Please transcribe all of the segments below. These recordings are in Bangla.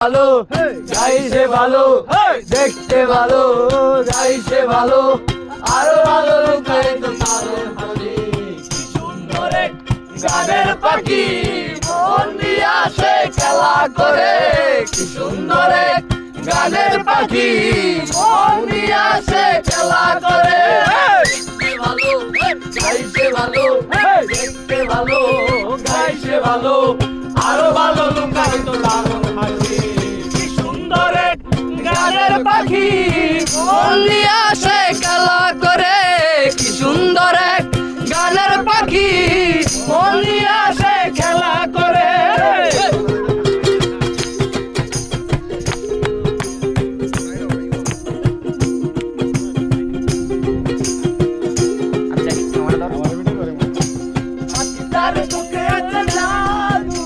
ভালো গাইছে ভালো দেখতে ভালো গাইছে ভালো আরো ভালো লুকায় তো তারের মাঝে কি সুন্দর এক গানের পাখি মন নিয়ে আসে খেলা করে কি সুন্দর এক গানের পাখি মন নিয়ে আসে খেলা করে দেখতে ভালো গাইছে ভালো দেখতে ভালো গাইছে ভালো আরো ভালো লুকায় তো তারের মাঝে কি সুন্দর এক গানের পাখি মন নিয়ে আসে খেলা করে কি সুন্দর এক গানের পাখি মন নিয়ে আসে খেলা করে পাখিটার মুখে আছে জাদু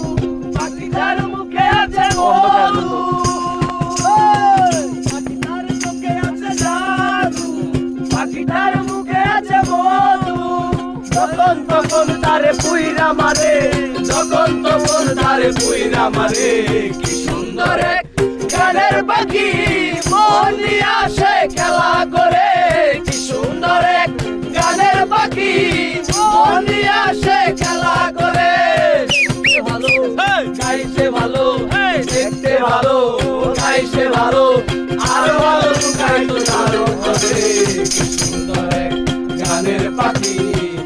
পাখিটার মুখে আছে মধু পাখিটার মুখে আছে জাদু পাখিটার মুখে আছে মধু যখন তখন তারে পুইরা মারে যখন তখন তারে পুইরা মারে কি সুন্দর এক গানের পাখি মন নিয়ে আসে খেলা করে কি সুন্দর এক গানের পাখি মন নিয়ে আসে খেলা করে ভালো গাইছে ভালো দেখতে ভালো গাইছে ভালো আরো ভালো লুকায় তো তারও করে কি সুন্দর এক গানের পাখি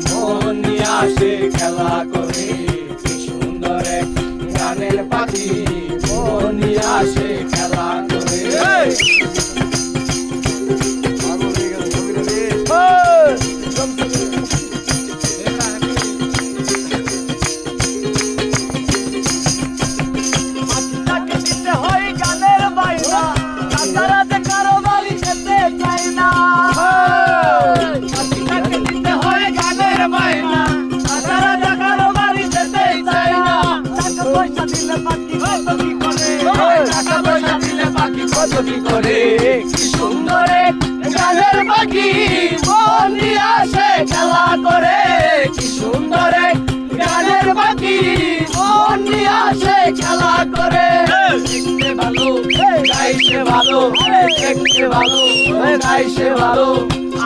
মন নিয়ে আসে খেলা করে কি সুন্দর এক গানের পাখি মন নিয়ে আসে খেলা করে করে কি সুন্দর এক গানের পাখি মন নিয়ে আসে খেলা করে কি সুন্দর এক গানের পাখি মন নিয়ে আসে খেলা করে দেখতে ভালো গাইছে ভালো দেখতে ভালো গাইছে ভালো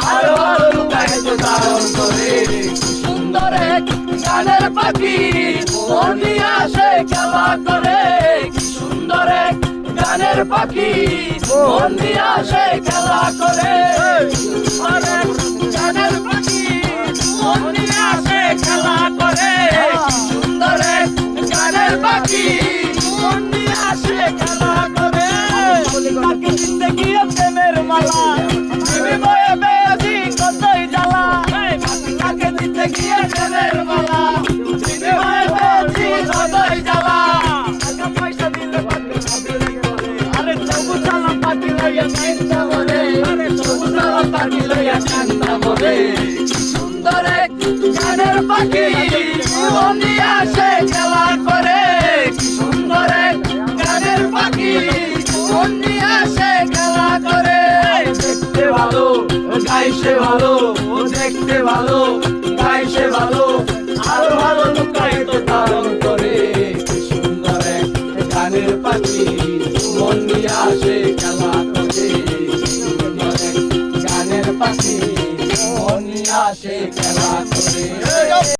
আরো ভালো লুকায় তো ধারণ করে কি সুন্দর এক গানের পাখি মন নিয়ে আসে খেলা করে কি সুন্দর এক গানের পাখি মন নিয়ে আসে খেলা করে গানের পাখি মন নিয়ে আসে খেলা করে সুন্দর এক গানের পাখি মন নিয়ে আসে খেলা করে তাকে জিন্দগি প্রেমের মালা বিনিময়ে বেয়াজি কতই জ্বালা তাকে জিন্দগি প্রেমের মালা বিনিময়ে বেয়াজি কতই জ্বালা টাকা পয়সা দিলে পাখি লইয়া চিন্তা মনে পাখি লইয়া চিন্তা মনে সুন্দর এক গানের পাখি মন নিয়ে আসে খেলা করে কি সুন্দর এক গানের পাখি মন নিয়ে আসে খেলা করে দেখতে ভালো গাইছে ভালো দেখতে ভালো গাইছে ভালো আরো ভালো লুকায় তো ধারণ করে কি সুন্দর এক গানের পাখি মন নিয়ে আসে খেলা করে সুন্দর এক গানের পাখি মন নিয়ে আসে খেলা করে